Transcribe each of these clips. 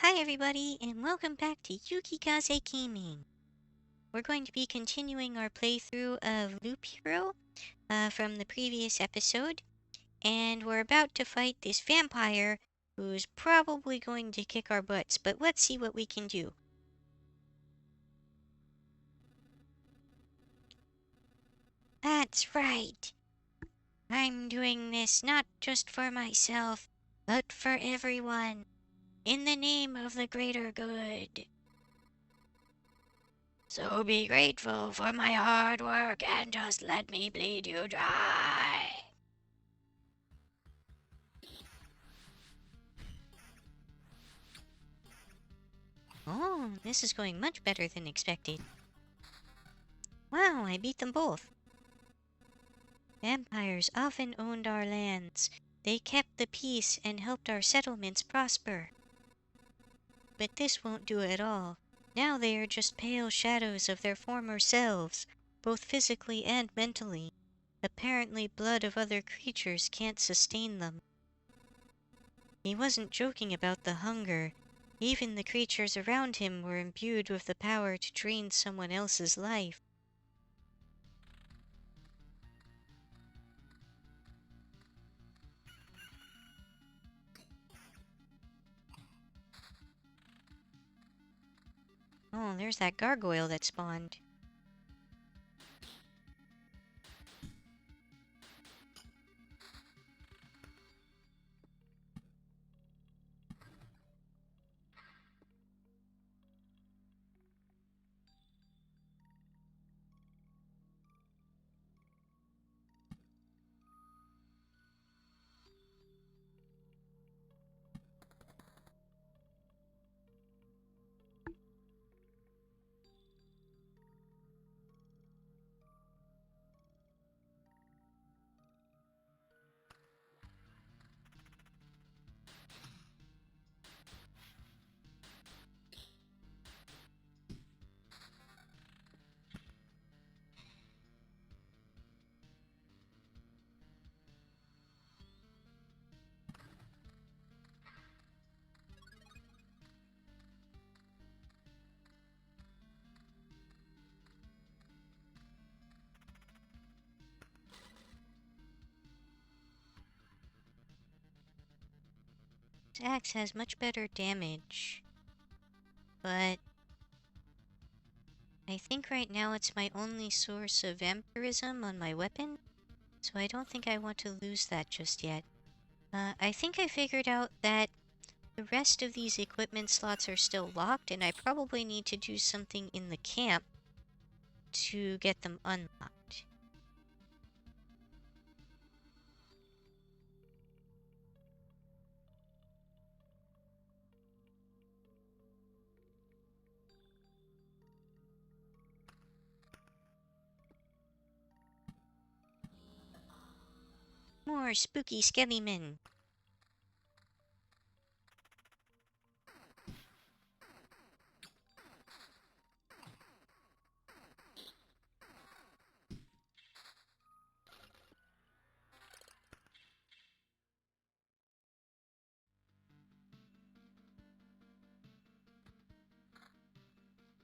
Hi everybody, and welcome back to Yukikaze Gaming. We're going to be continuing our playthrough of Loop Hero from the previous episode, and we're about to fight this vampire who's probably going to kick our butts, but let's see what we can do. That's right. I'm doing this not just for myself, but for everyone, in the name of the greater good. So be grateful for my hard work and just let me bleed you dry. Oh, this is going much better than expected. Wow, I beat them both. Vampires often owned our lands. They kept the peace and helped our settlements prosper. But this won't do at all. Now they are just pale shadows of their former selves, both physically and mentally. Apparently blood of other creatures can't sustain them. He wasn't joking about the hunger. Even the creatures around him were imbued with the power to drain someone else's life. Oh, there's that gargoyle that spawned. This axe has much better damage, but I think right now it's my only source of vampirism on my weapon, so I don't think I want to lose that just yet. I think I figured out that the rest of these equipment slots are still locked, and I probably need to do something in the camp to get them unlocked. More spooky skellymen.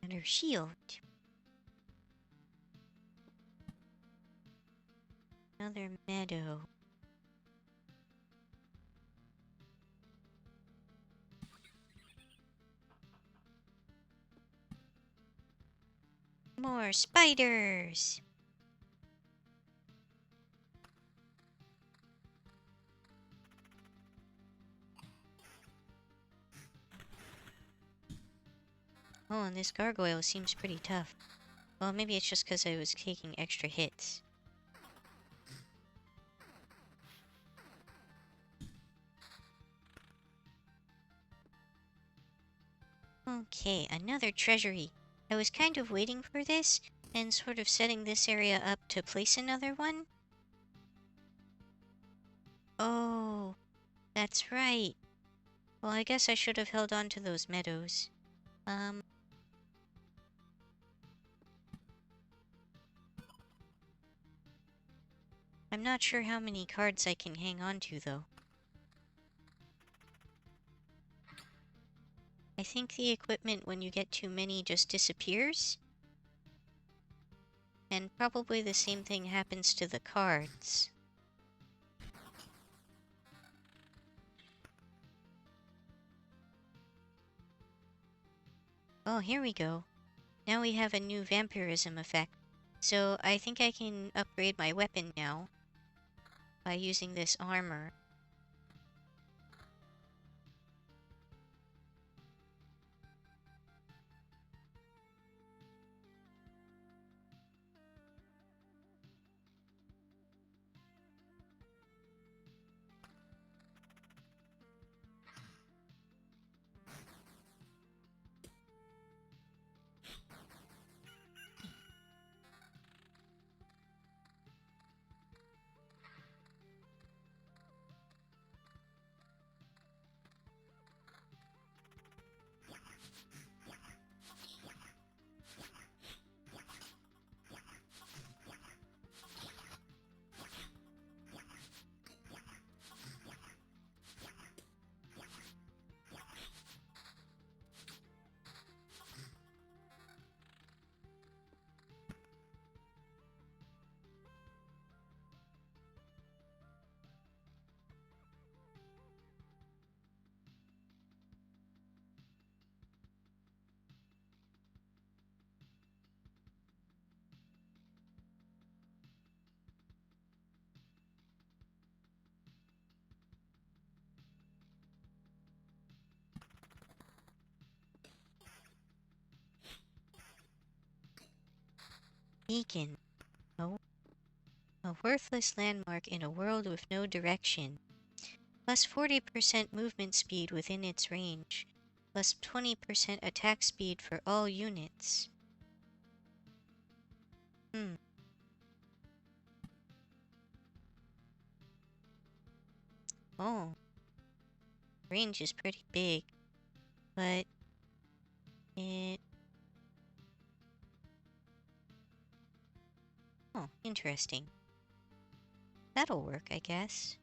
And her shield. Another meadow. More spiders! Oh, and this gargoyle seems pretty tough. Well, maybe it's just because I was taking extra hits. Okay, another treasury. I was kind of waiting for this, and sort of setting this area up to place another one. Oh, that's right. Well, I guess I should have held on to those meadows. I'm not sure how many cards I can hang on to, though. I think the equipment when you get too many just disappears. And probably the same thing happens to the cards. Oh, here we go. Now we have a new vampirism effect. So I think I can upgrade my weapon now by using this armor. Beacon. Oh, a worthless landmark in a world with no direction. Plus 40% movement speed within its range. Plus 20% attack speed for all units. Oh, range is pretty big, but it... Oh, interesting. That'll work, I guess.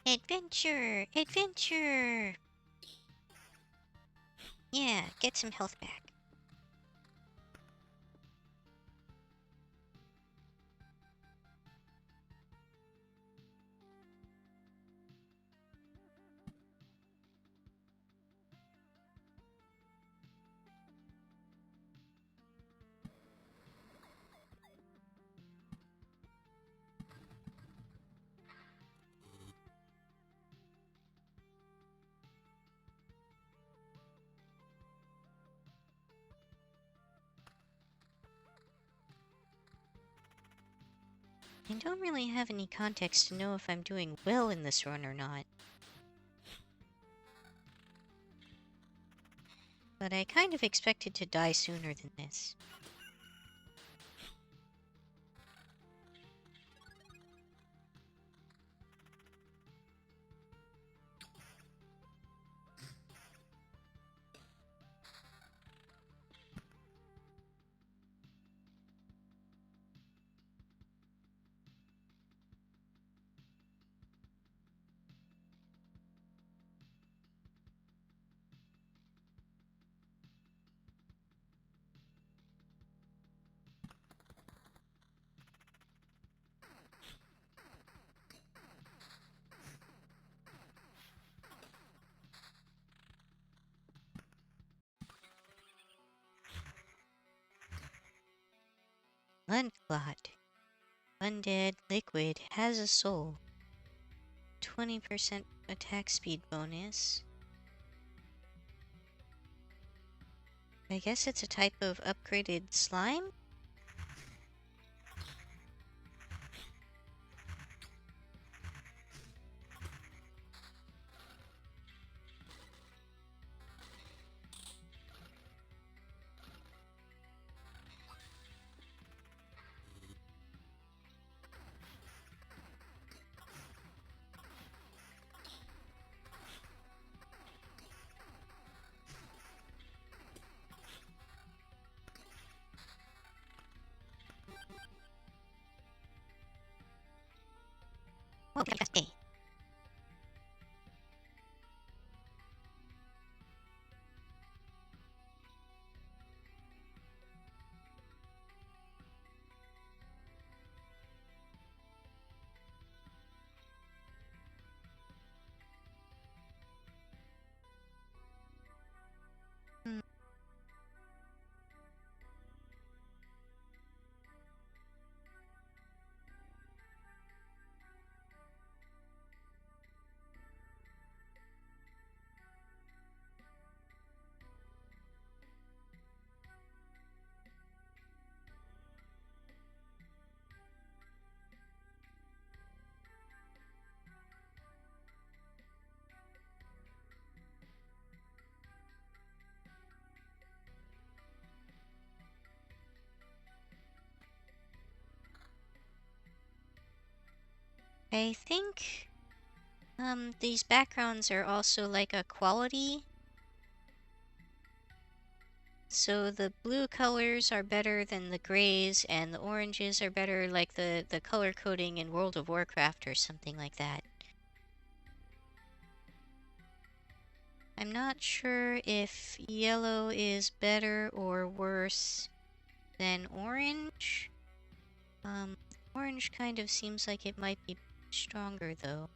Adventure! Adventure! Yeah, get some health back. I don't really have any context to know if I'm doing well in this run or not. But I kind of expected to die sooner than this. Unclot. Undead liquid has a soul. 20% attack speed bonus. I guess it's a type of upgraded slime? Oh, pretty fast. A. I think these backgrounds are also like a quality. So the blue colors are better than the grays, and the oranges are better like the color coding in World of Warcraft or something like that. I'm not sure if yellow is better or worse than orange. Orange kind of seems like it might be stronger though.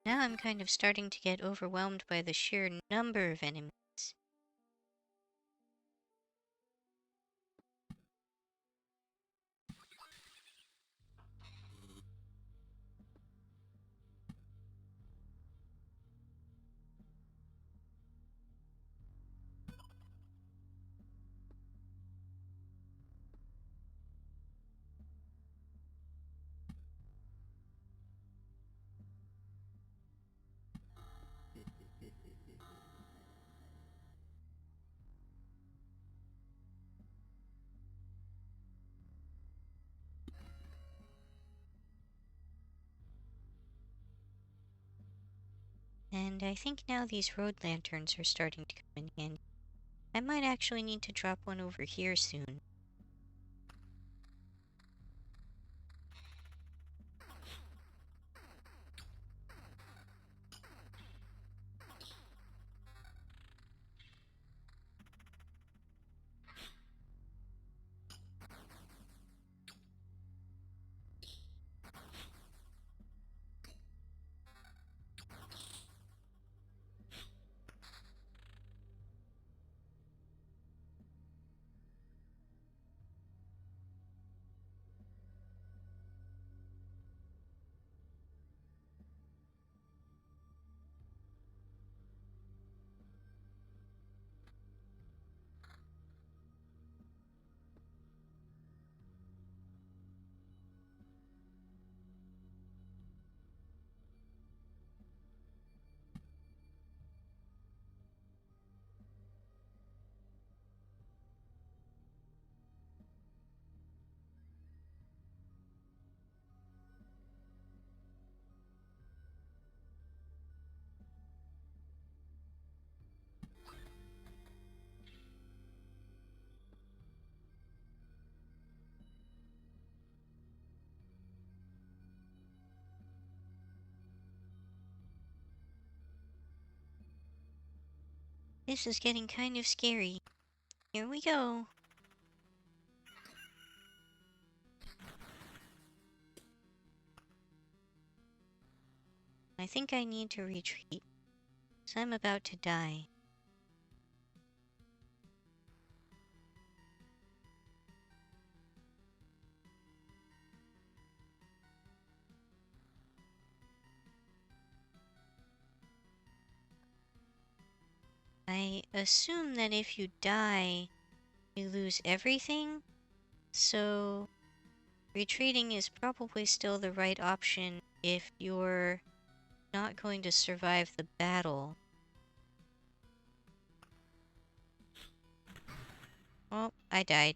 Now I'm kind of starting to get overwhelmed by the sheer number of enemies. And I think now these road lanterns are starting to come in handy. I might actually need to drop one over here soon. This is getting kind of scary. Here we go. I think I need to retreat, so I'm about to die. I assume that if you die, you lose everything, so retreating is probably still the right option if you're not going to survive the battle. Oh, I died.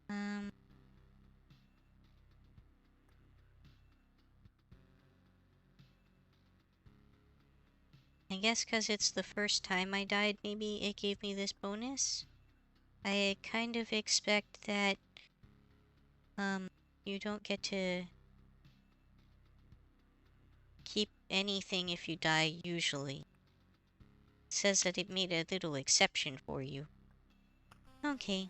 Um, I guess 'cause it's the first time I died, maybe it gave me this bonus. I kind of expect that, you don't get to keep anything if you die usually. It says that it made a little exception for you. Okay.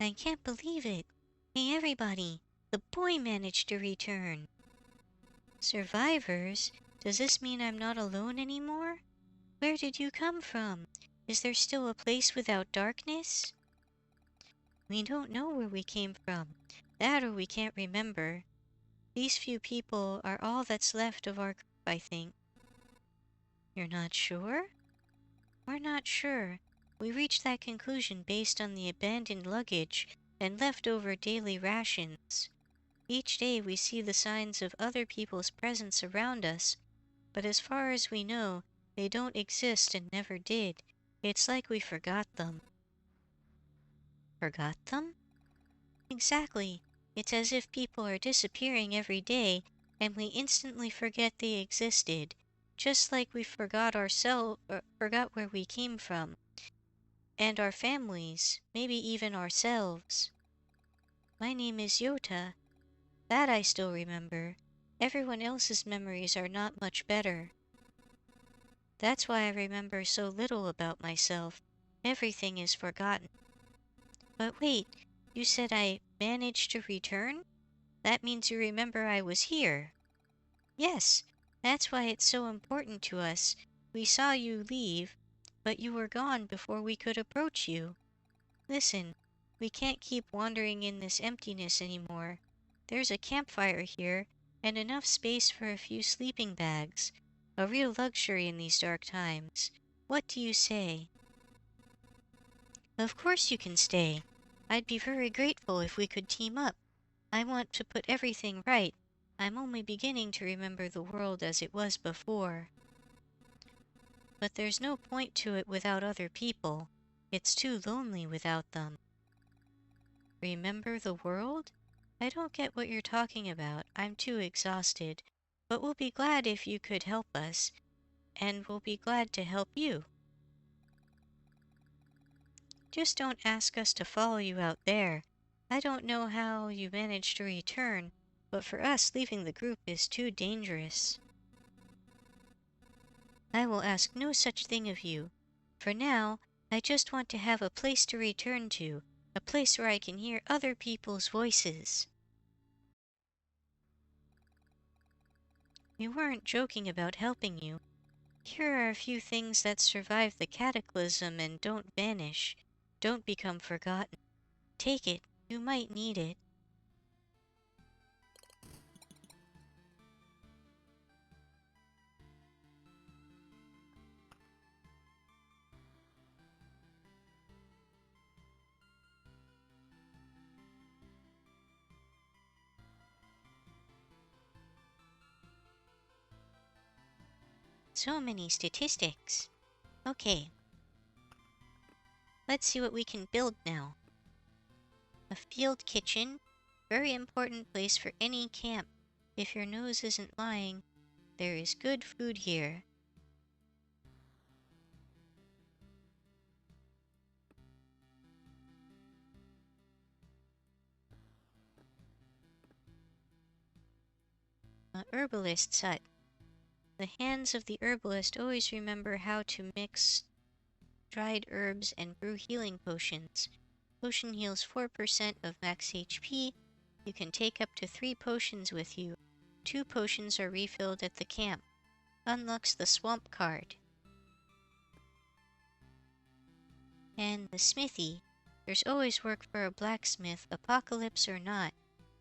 I can't believe it. Hey everybody, the boy managed to return. Survivors? Does this mean I'm not alone anymore? Where did you come from? Is there still a place without darkness? We don't know where we came from. That or we can't remember. These few people are all that's left of our group, I think. You're not sure? We're not sure. We reached that conclusion based on the abandoned luggage and leftover daily rations. Each day we see the signs of other people's presence around us, but as far as we know, they don't exist and never did. It's like we forgot them. Forgot them? Exactly. It's as if people are disappearing every day and we instantly forget they existed, just like we forgot ourselves, or forgot where we came from, and our families, maybe even ourselves. My name is Yota. That I still remember. Everyone else's memories are not much better. That's why I remember so little about myself. Everything is forgotten. But wait, you said I managed to return? That means you remember I was here. Yes, that's why it's so important to us. We saw you leave, but you were gone before we could approach you. Listen, we can't keep wandering in this emptiness anymore. There's a campfire here, and enough space for a few sleeping bags. A real luxury in these dark times. What do you say? Of course you can stay. I'd be very grateful if we could team up. I want to put everything right. I'm only beginning to remember the world as it was before. But there's no point to it without other people. It's too lonely without them. Remember the world? I don't get what you're talking about. I'm too exhausted. But we'll be glad if you could help us, and we'll be glad to help you. Just don't ask us to follow you out there. I don't know how you managed to return, but for us leaving the group is too dangerous. I will ask no such thing of you. For now, I just want to have a place to return to, a place where I can hear other people's voices. We weren't joking about helping you. Here are a few things that survive the cataclysm and don't vanish, don't become forgotten. Take it, you might need it. So many statistics. Okay, let's see what we can build now. A field kitchen, very important place for any camp. If your nose isn't lying, there is good food here. herbalist's hut. The hands of the herbalist always remember how to mix dried herbs and brew healing potions. Potion heals 4% of max HP. You can take up to 3 potions with you. 2 potions are refilled at the camp. Unlocks the swamp card. And the smithy. There's always work for a blacksmith, apocalypse or not.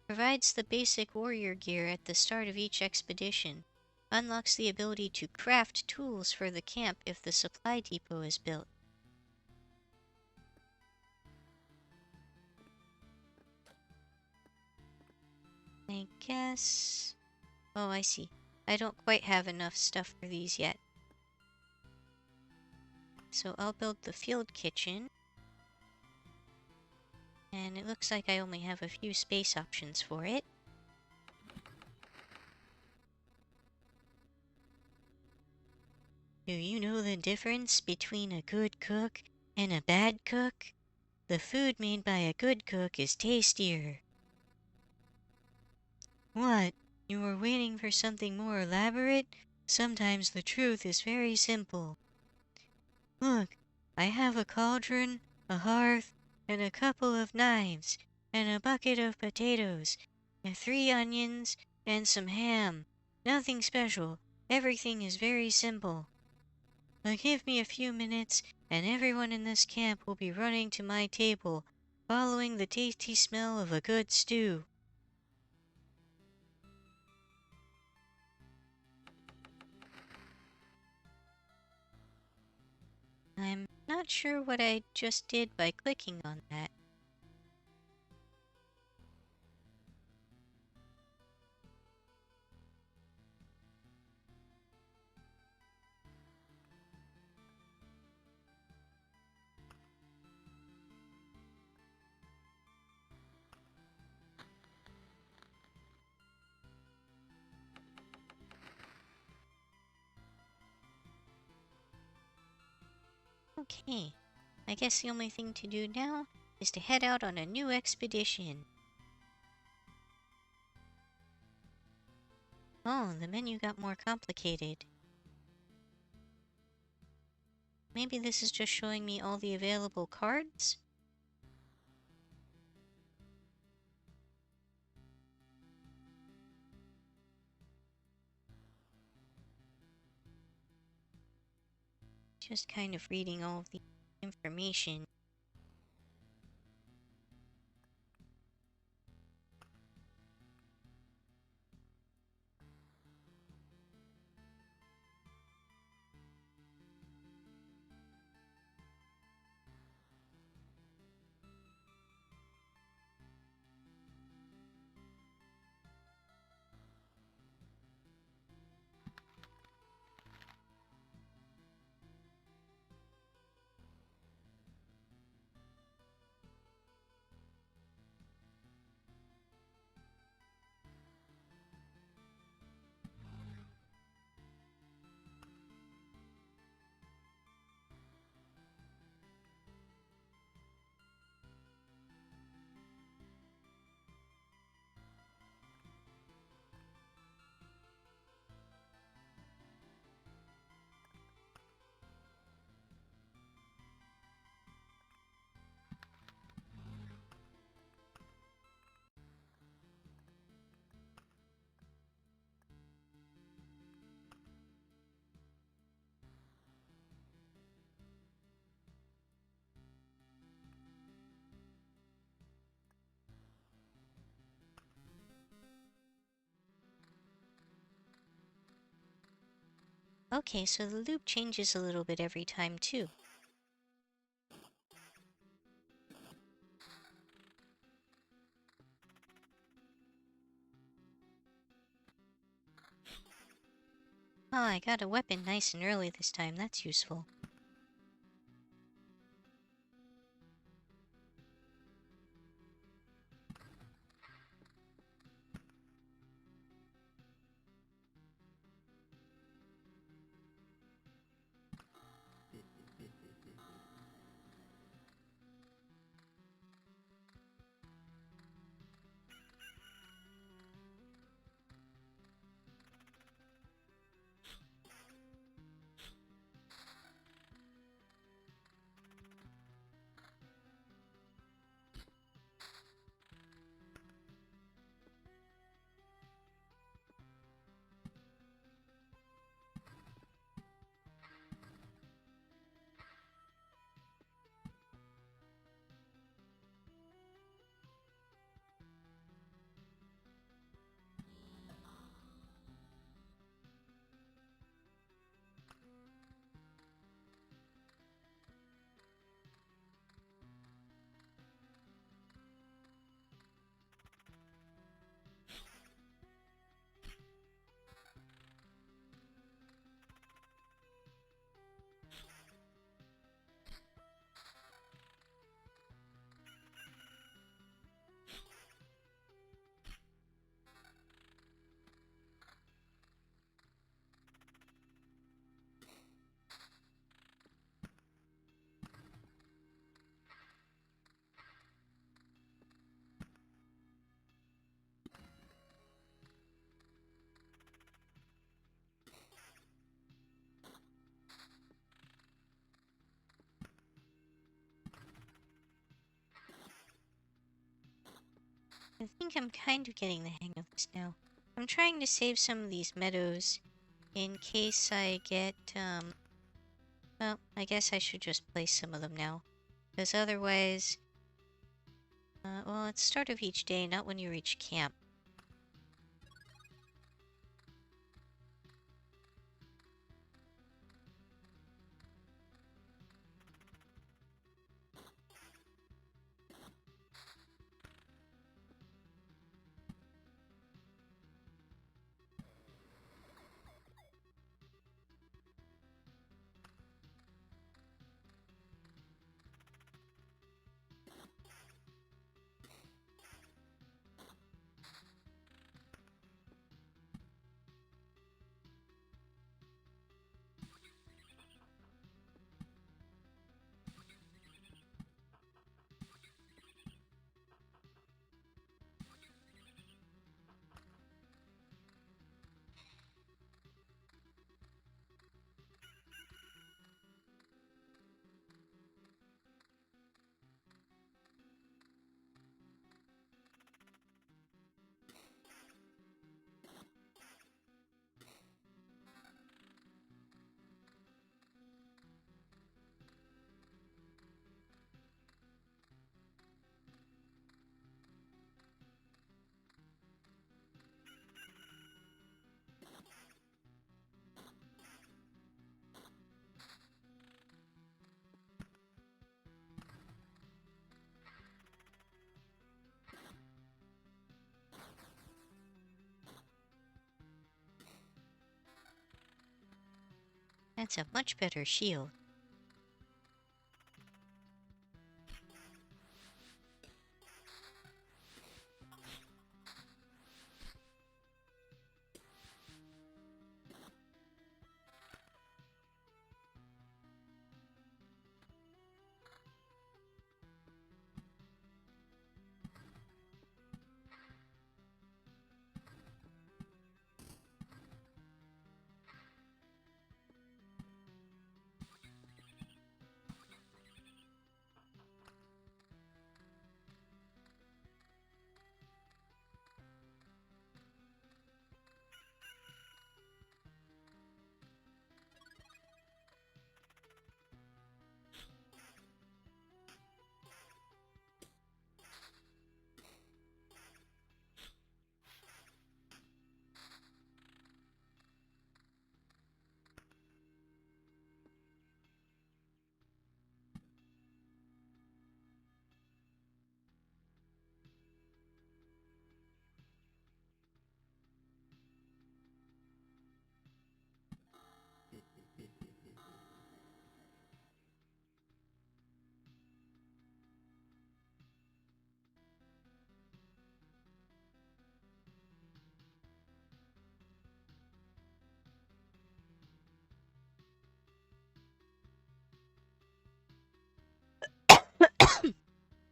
Provides the basic warrior gear at the start of each expedition. Unlocks the ability to craft tools for the camp if the supply depot is built. I guess... Oh, I see. I don't quite have enough stuff for these yet. So I'll build the field kitchen. And it looks like I only have a few space options for it. Do you know the difference between a good cook and a bad cook? The food made by a good cook is tastier. What? You were waiting for something more elaborate? Sometimes the truth is very simple. Look, I have a cauldron, a hearth, and a couple of knives, and a bucket of potatoes, and 3 onions, and some ham. Nothing special. Everything is very simple. Now give me a few minutes, and everyone in this camp will be running to my table, following the tasty smell of a good stew. I'm not sure what I just did by clicking on that. Okay, I guess the only thing to do now is to head out on a new expedition. Oh, the menu got more complicated. Maybe this is just showing me all the available cards? Just kind of reading all of the information. Okay, so the loop changes a little bit every time too. Oh, I got a weapon nice and early this time, that's useful. I think I'm kind of getting the hang of this now. I'm trying to save some of these meadows in case I get, well, I guess I should just place some of them now. Because otherwise, well, it's start of each day, not when you reach camp. That's a much better shield.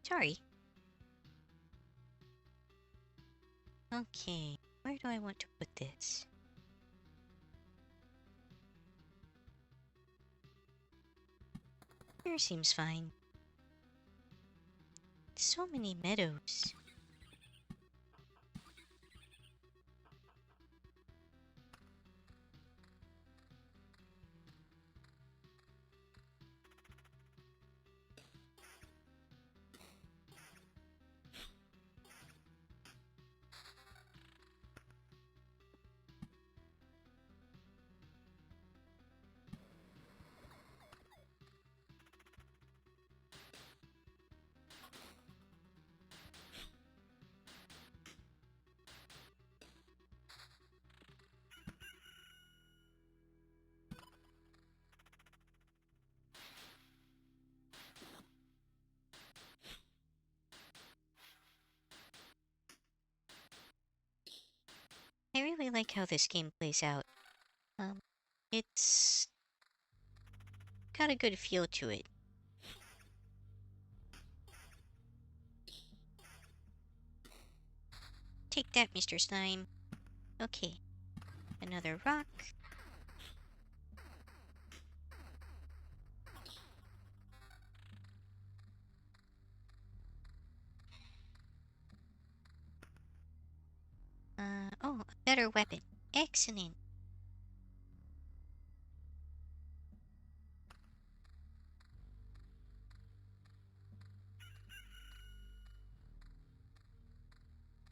Sorry. Okay, where do I want to put this? Here seems fine. So many meadows. I really like how this game plays out. It's got a good feel to it. Take that, Mr. Slime. Okay, another rock. better weapon. Excellent.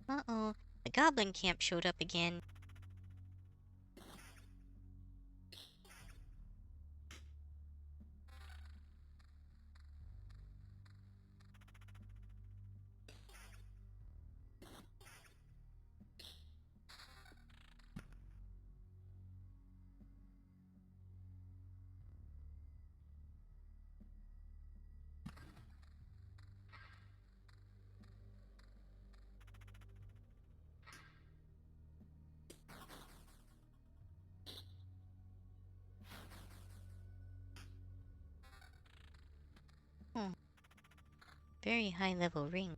Uh-oh, the goblin camp showed up again. Oh, very high level ring.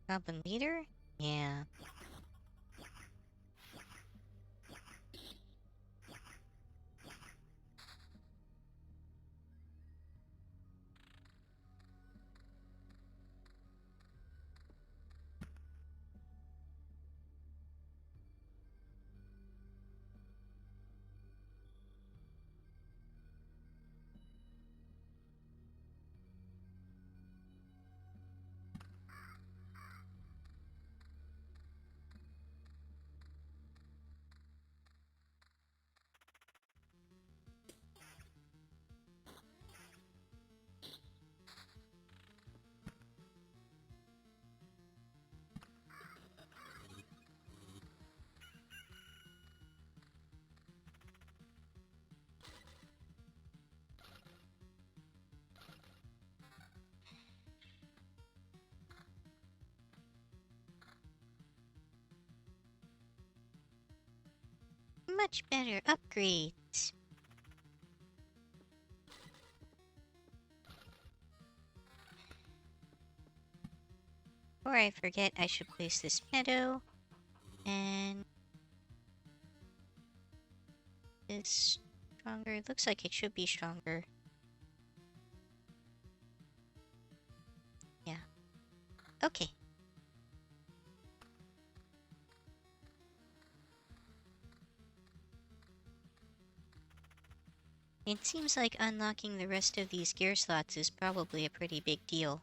Goblin leader? Yeah. Much better upgrades. Before I forget, I should place this meadow. And this stronger. Looks like it should be stronger. Yeah. Okay. It seems like unlocking the rest of these gear slots is probably a pretty big deal.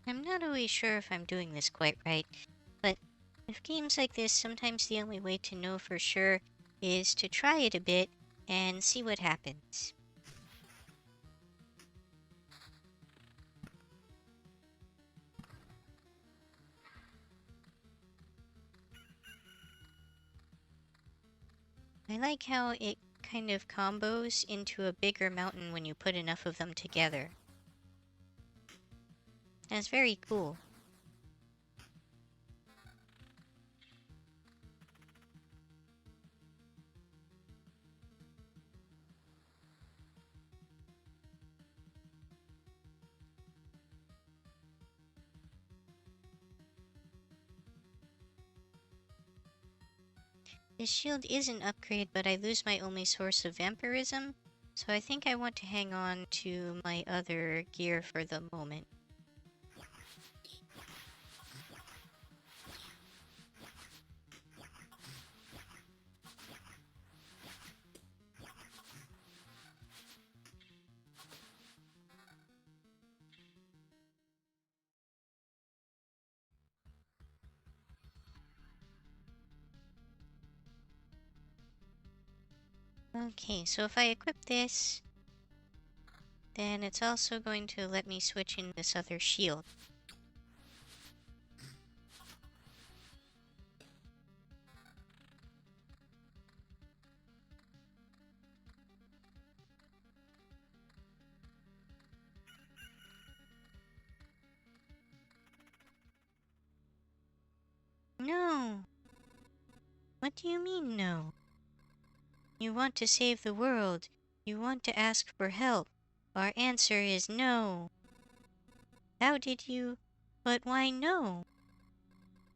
I'm not always sure if I'm doing this quite right, but with games like this, sometimes the only way to know for sure is to try it a bit and see what happens. I like how it kind of combos into a bigger mountain when you put enough of them together. That's very cool. This shield is an upgrade, but I lose my only source of vampirism, so I think I want to hang on to my other gear for the moment. Okay, so if I equip this, then it's also going to let me switch in this other shield. No! What do you mean, no? You want to save the world. You want to ask for help. Our answer is no. How did you... But why no?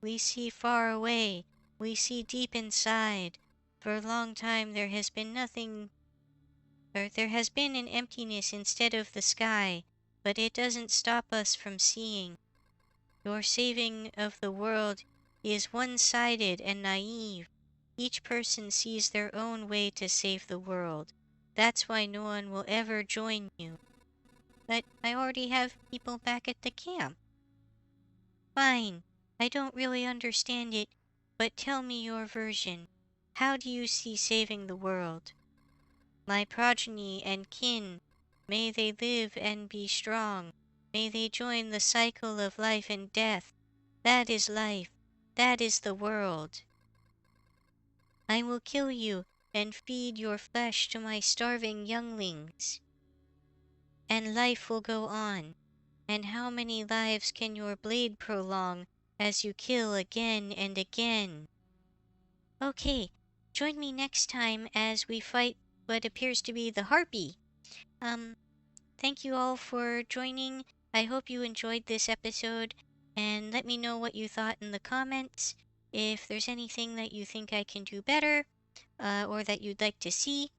We see far away. We see deep inside. For a long time there has been nothing... there has been an emptiness instead of the sky, but it doesn't stop us from seeing. Your saving of the world is one-sided and naive. Each person sees their own way to save the world. That's why no one will ever join you. But I already have people back at the camp. Fine, I don't really understand it, but tell me your version. How do you see saving the world? My progeny and kin, may they live and be strong. May they join the cycle of life and death. That is life. That is the world. I will kill you and feed your flesh to my starving younglings. And life will go on. And how many lives can your blade prolong as you kill again and again? Okay, join me next time as we fight what appears to be the harpy. Thank you all for joining. I hope you enjoyed this episode, and let me know what you thought in the comments. If there's anything that you think I can do better, or that you'd like to see.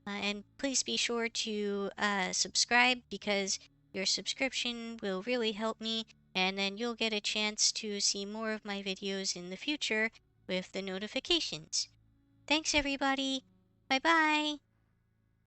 And please be sure to subscribe, because your subscription will really help me, and then you'll get a chance to see more of my videos in the future with the notifications. Thanks everybody. Bye bye.